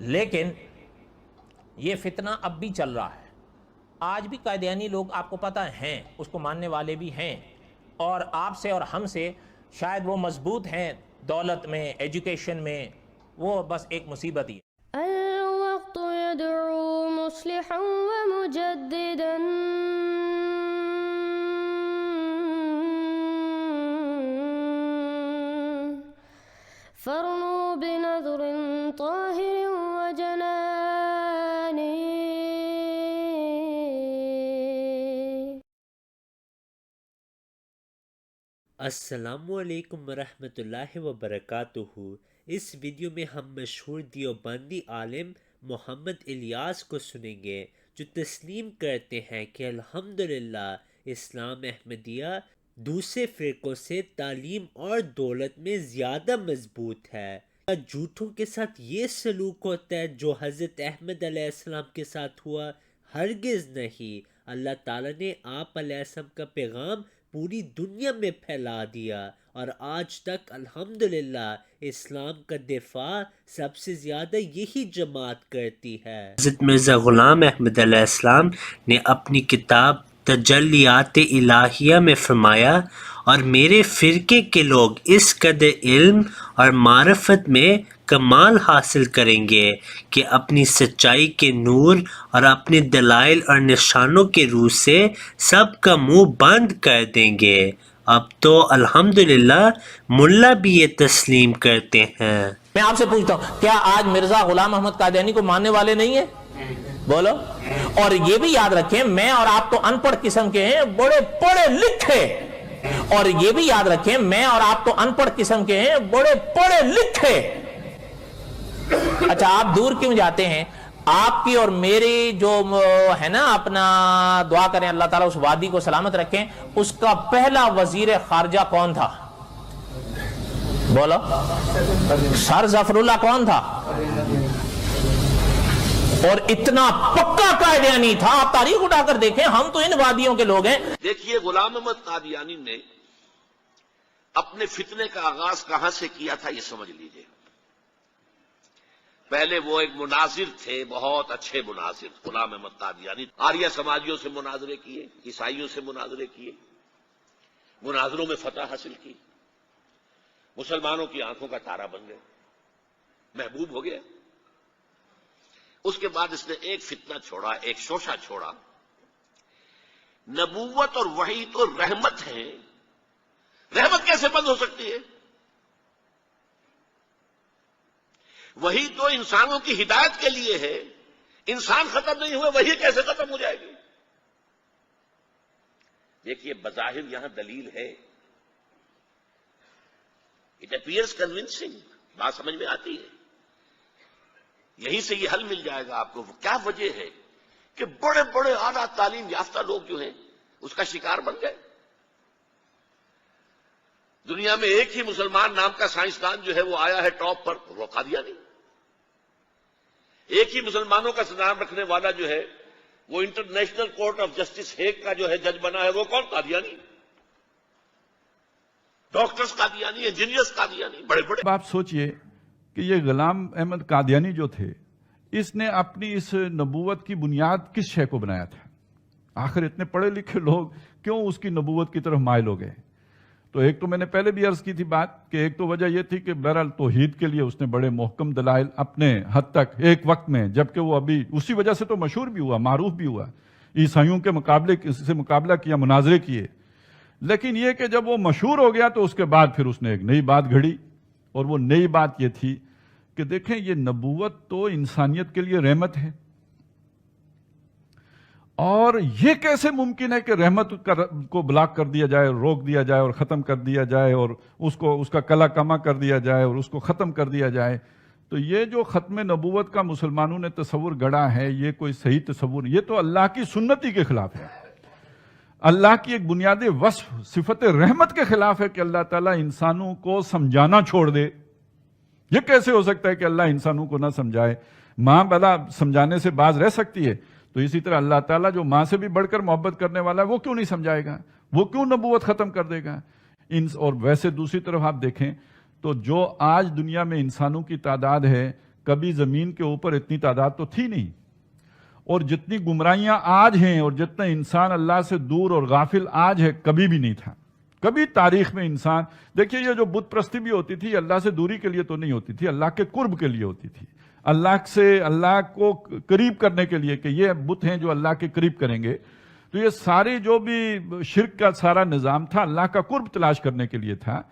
لیکن یہ فتنہ اب بھی چل رہا ہے. آج بھی قادیانی لوگ آپ کو پتہ ہیں، اس کو ماننے والے بھی ہیں، اور آپ سے اور ہم سے شاید وہ مضبوط ہیں دولت میں، ایجوکیشن میں، وہ بس ایک مصیبت ہی ہے. الوقت يدعو مصلحا ومجددا فرنوا بنظر طاهر وجنان. السلام علیکم ورحمۃ اللہ وبرکاتہ. اس ویڈیو میں ہم مشہور دیوبندی عالم محمد الیاس کو سنیں گے، جو تسلیم کرتے ہیں کہ الحمدللہ اسلام احمدیہ دوسرے فرقوں سے تعلیم اور دولت میں زیادہ مضبوط ہے. جھوٹوں کے ساتھ یہ سلوک ہوتا ہے جو حضرت احمد علیہ السلام کے ساتھ ہوا؟ ہرگز نہیں. اللہ تعالیٰ نے آپ علیہ السلام کا پیغام پوری دنیا میں پھیلا دیا، اور آج تک الحمدللہ اسلام کا دفاع سب سے زیادہ یہی جماعت کرتی ہے. حضرت مرزا غلام احمد علیہ السلام نے اپنی کتاب تجلیات الہیہ میں فرمایا، اور میرے فرقے کے لوگ اس قدر علم اور معرفت میں کمال حاصل کریں گے کہ اپنی سچائی کے نور اور اپنے دلائل اور نشانوں کے روح سے سب کا منہ بند کر دیں گے. اب تو الحمدللہ ملا بھی یہ تسلیم کرتے ہیں. میں آپ سے پوچھتا ہوں، کیا آج مرزا غلام احمد قادیانی کو ماننے والے نہیں ہیں؟ بولو. اور یہ بھی یاد رکھیں، میں اور آپ تو ان پڑھ قسم کے ہیں، بڑے پڑھے لکھے. اور یہ بھی یاد رکھیں، میں اور آپ تو ان پڑھ قسم کے ہیں، بڑے پڑھے لکھے. اچھا، آپ دور کیوں جاتے ہیں؟ آپ کی اور میری جو ہے نا، اپنا دعا کریں اللہ تعالیٰ اس وادی کو سلامت رکھیں، اس کا پہلا وزیر خارجہ کون تھا؟ بولو. سر ظفر اللہ کون تھا؟ اور اتنا پکا قادیانی تھا. آپ تاریخ اٹھا کر دیکھیں، ہم تو ان وادیوں کے لوگ ہیں. دیکھیے، غلام احمد قادیانی نے اپنے فتنے کا آغاز کہاں سے کیا تھا، یہ سمجھ لیجئے. پہلے وہ ایک مناظر تھے، بہت اچھے مناظر. غلام احمد قادیانی آریہ سماجیوں سے مناظرے کیے، عیسائیوں سے مناظرے کیے، مناظروں میں فتح حاصل کی، مسلمانوں کی آنکھوں کا تارا بن گئے، محبوب ہو گیا. اس کے بعد اس نے ایک فتنہ چھوڑا، ایک شوشہ چھوڑا. نبوت اور وحی تو رحمت ہے، رحمت کیسے بند ہو سکتی ہے؟ وحی تو انسانوں کی ہدایت کے لیے ہے. انسان ختم نہیں ہوئے، وحی کیسے ختم ہو جائے گی؟ دیکھیے، بظاہر یہاں دلیل ہے، اٹ اپیئرز کنونسنگ، بات سمجھ میں آتی ہے. یہیں سے یہ حل مل جائے گا آپ کو. کیا وجہ ہے کہ بڑے بڑے اعلیٰ تعلیم یافتہ لوگ جو ہیں اس کا شکار بن گئے؟ دنیا میں ایک ہی مسلمان نام کا سائنسدان جو ہے وہ آیا ہے ٹاپ پر، وہ قادیانی. ایک ہی مسلمانوں کا نام رکھنے والا جو ہے وہ international court of justice Hague کا جو ہے جج بنا ہے، وہ کون؟ قادیانی. ڈاکٹرز قادیانی، انجینئرز قادیانی، بڑے بڑے. آپ سوچئے کہ یہ غلام احمد قادیانی جو تھے، اس نے اپنی اس نبوت کی بنیاد کس شے کو بنایا تھا؟ آخر اتنے پڑھے لکھے لوگ کیوں اس کی نبوت کی طرف مائل ہو گئے؟ تو ایک تو میں نے پہلے بھی عرض کی تھی بات کہ ایک تو وجہ یہ تھی کہ بہرحال توحید کے لیے اس نے بڑے محکم دلائل اپنے حد تک ایک وقت میں، جبکہ وہ ابھی اسی وجہ سے تو مشہور بھی ہوا، معروف بھی ہوا، عیسائیوں کے مقابلہ کیا، مناظرے کیے. لیکن یہ کہ جب وہ مشہور ہو گیا تو اس کے بعد پھر اس نے ایک نئی بات گھڑی، اور وہ نئی بات یہ تھی کہ دیکھیں، یہ نبوت تو انسانیت کے لیے رحمت ہے، اور یہ کیسے ممکن ہے کہ رحمت کو بلاک کر دیا جائے، روک دیا جائے اور ختم کر دیا جائے، اور اس کا کلا کما کر دیا جائے اور اس کو ختم کر دیا جائے. تو یہ جو ختم نبوت کا مسلمانوں نے تصور گڑا ہے، یہ کوئی صحیح تصور، یہ تو اللہ کی سنتی کے خلاف ہے، اللہ کی ایک بنیادی وصف صفت رحمت کے خلاف ہے کہ اللہ تعالیٰ انسانوں کو سمجھانا چھوڑ دے. یہ کیسے ہو سکتا ہے کہ اللہ انسانوں کو نہ سمجھائے؟ ماں بھلا سمجھانے سے باز رہ سکتی ہے، تو اسی طرح اللہ تعالیٰ جو ماں سے بھی بڑھ کر محبت کرنے والا ہے، وہ کیوں نہیں سمجھائے گا؟ وہ کیوں نبوت ختم کر دے گا؟ اور ویسے دوسری طرف آپ دیکھیں تو جو آج دنیا میں انسانوں کی تعداد ہے कभी जमीन के ऊपर इतनी तादाद तो थी नहीं। और जितनी गुमराहियां आज हैं और जितना इंसान अल्लाह से दूर और गाफिल आज है, कभी भी नहीं था। कभी तारीख में इंसान, देखिए ये जो बुत परस्ती भी होती थी, अल्लाह से दूरी के लिए तो नहीं होती थी, अल्लाह के कुर्ब के लिए होती थी, अल्लाह से, अल्लाह को करीब करने के लिए कि ये बुत हैं जो अल्लाह के करीब करेंगे। तो ये सारी जो भी शिर्क का सारा निज़ाम था, अल्लाह का कुर्ब तलाश करने के लिए था।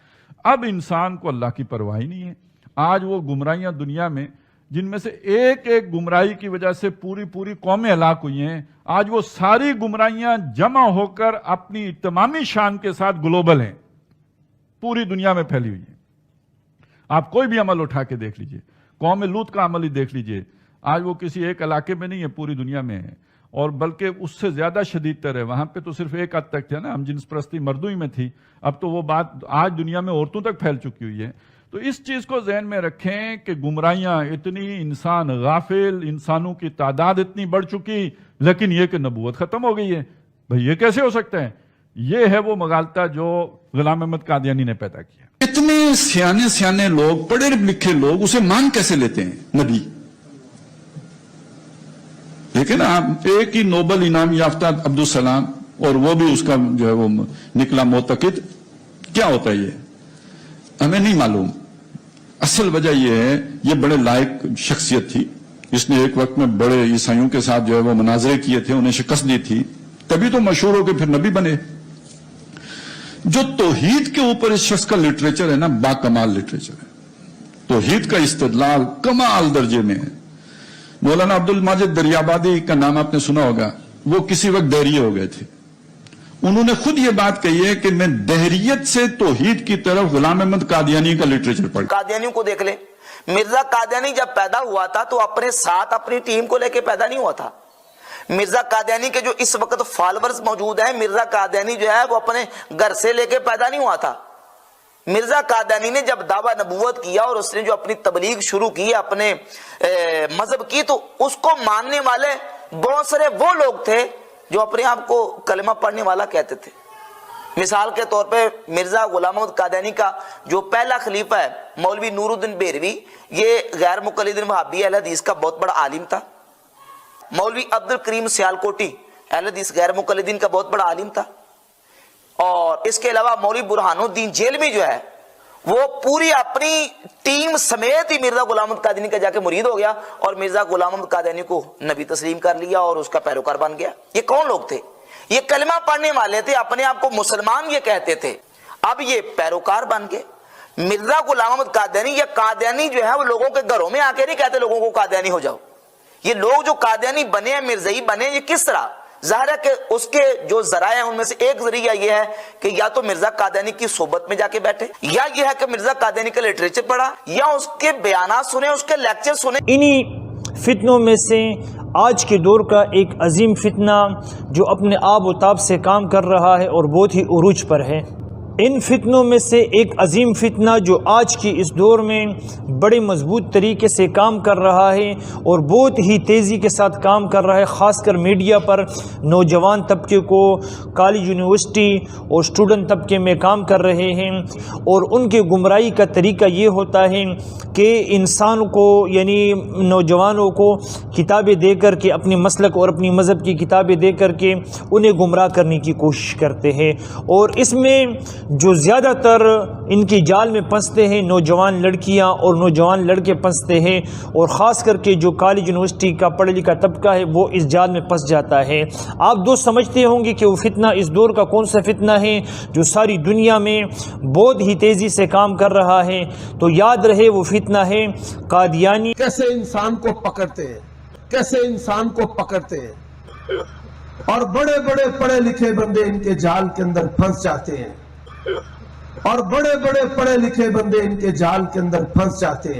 अब इंसान को अल्लाह की परवाह ही नहीं है। आज वो गुमराहियां दुनिया में, जिनमें से एक एक गुमराही की वजह से पूरी पूरी कौमें हलाक हुई हैं, आज वो सारी गुमराहियां जमा होकर अपनी तमामी शान के साथ ग्लोबल हैं, पूरी दुनिया में फैली हुई हैं। आप कोई भी अमल उठा के देख लीजिए, कौम लूत का अमल ही देख लीजिए, आज वो किसी एक इलाके में नहीं है, पूरी दुनिया में है, और बल्कि उससे ज्यादा शदीद तर है। वहां पे तो सिर्फ एक हद तक थे ना, हम जिन्स परस्ती मर्दों ही में थी, अब तो वो बात आज दुनिया में औरतों तक फैल चुकी हुई है। तो इस चीज को ज़हन में रखें कि गुमराहियां इतनी, इंसान गाफिल, इंसानों की तादाद इतनी बढ़ चुकी, लेकिन ये कि नबूवत खत्म हो गई है। भाई ये कैसे हो सकता है? ये है वो मगालता जो गुलाम अहमद कादियानी ने पैदा किया। इतने सियाने सियाने लोग, पढ़े लिखे लोग उसे मान कैसे लेते हैं नबी? देखिए ना आप, एक ही नोबल इनाम याफ्ता अब्दुल सलाम, और वो भी उसका जो है वो निकला मोतकिद। क्या होता है ये हमें नहीं मालूम। असल वजह यह है, ये बड़े लायक शख्सियत थी, इसने एक वक्त में बड़े ईसाइयों के साथ जो है वो मुनाजरे किए थे, उन्हें शिकस्त दी थी, तभी तो मशहूर होकर फिर नबी बने। जो तौहीद के ऊपर इस शख्स का लिटरेचर है ना, बाकमाल लिटरेचर है। तौहीद का इस्तदलाल कमाल दर्जे में है। मौलाना अब्दुल माजिद दरियाबादी का नाम आपने सुना होगा, वो किसी वक्त दहरिये हो गए थे। उन्होंने खुद ये बात कही है कि मैं दहरियत से तौहीद की तरफ गुलाम अहमद कादियानी का लिटरेचर पढ़। कादियानियों को देख ले, मिर्जा कादियानी जब पैदा हुआ था तो अपने साथ अपनी टीम को लेकर पैदा नहीं हुआ था। मिर्जा कादियानी के जो इस वक्त फॉलोअर्स मौजूद हैं, मिर्जा कादियानी जो है वो अपने घर से लेके पैदा नहीं हुआ था। मिर्जा कादियानी ने जब दावा नबूवत किया और उसने जो अपनी तबलीग शुरू की अपने मजहब की, तो उसको मानने वाले बहुत सारे वो लोग थे जो अपने आप को कलमा पढ़ने वाला कहते थे। मिसाल के तौर पे मिर्जा गुलाम अहमद कादियानी का जो पहला खलीफा है मौलवी नूरुद्दीन बेरवी, ये गैर मुकल्लिदीन वहाबी अहले हदीस का बहुत बड़ा आलिम था। मौलवी अब्दुल करीम सियालकोटी अहले हदीस गैर मुकल्लिदीन का बहुत बड़ा आलिम था। और इसके अलावा मौलवी बुरहानुद्दीन जेलवी जो है वो पूरी अपनी टीम समेत ही मिर्जा गुलाम अहमद कादियानी का जाके मुरीद हो गया और मिर्जा गुलाम अहमद कादियानी को नबी तस्लीम कर लिया और उसका पैरोकार बन गया। ये कौन लोग थे? ये कलमा पढ़ने वाले थे, अपने आप को मुसलमान ये कहते थे, अब ये पैरोकार बन गए। मिर्जा गुलाम अहमद कादियानी या कादियानी जो है वो लोगों के घरों में आके नहीं कहते लोगों को कादियानी हो जाओ। ये लोग जो कादियानी बने हैं, मिर्जई बने, ये किस तरह? ज़ाहिर है कि उसके जो जराए हैं उनमें से एक जरिया ये है कि या तो मिर्जा कादियानी की सोबत में जाके बैठे, या ये है कि मिर्जा कादियानी का लिटरेचर पढ़ा, या उसके बयानात सुने, उसके लेक्चर सुने। इन्हीं फितनों में से आज के दौर का एक अजीम फितना जो अपने आब व ताब से काम कर रहा है और बहुत ही उरूज पर है। इन फितनों में से एक अजीम फितना जो आज की इस दौर में बड़े मजबूत तरीके से काम कर रहा है और बहुत ही तेज़ी के साथ काम कर रहा है, ख़ासकर मीडिया पर नौजवान तबके को, कॉलेज यूनिवर्सिटी और स्टूडेंट तबके में काम कर रहे हैं। और उनके गुमराही का तरीका ये होता है कि इंसान को यानी नौजवानों को किताबें दे कर के, अपने मसलक और अपनी मज़हब की किताबें दे कर के उन्हें गुमराह करने की कोशिश करते हैं। और इसमें जो ज़्यादातर इनकी जाल में फंसते हैं नौजवान लड़कियां और नौजवान लड़के फंसते हैं, और ख़ास करके जो कॉलेज यूनिवर्सिटी का पढ़ा लिखा तबका है वो इस जाल में फंस जाता है। आप दोस्त समझते होंगे कि वो फितना इस दौर का कौन सा फितना है जो सारी दुनिया में बहुत ही तेज़ी से काम कर रहा है। तो याद रहे वो फितना है कादियानी। कैसे इंसान को पकड़ते हैं, कैसे इंसान को पकड़ते हैं, और बड़े बड़े पढ़े लिखे बंदे इनके जाल के अंदर फंस जाते हैं, और बड़े बड़े पढ़े लिखे बंदे इनके जाल के अंदर फंस जाते हैं।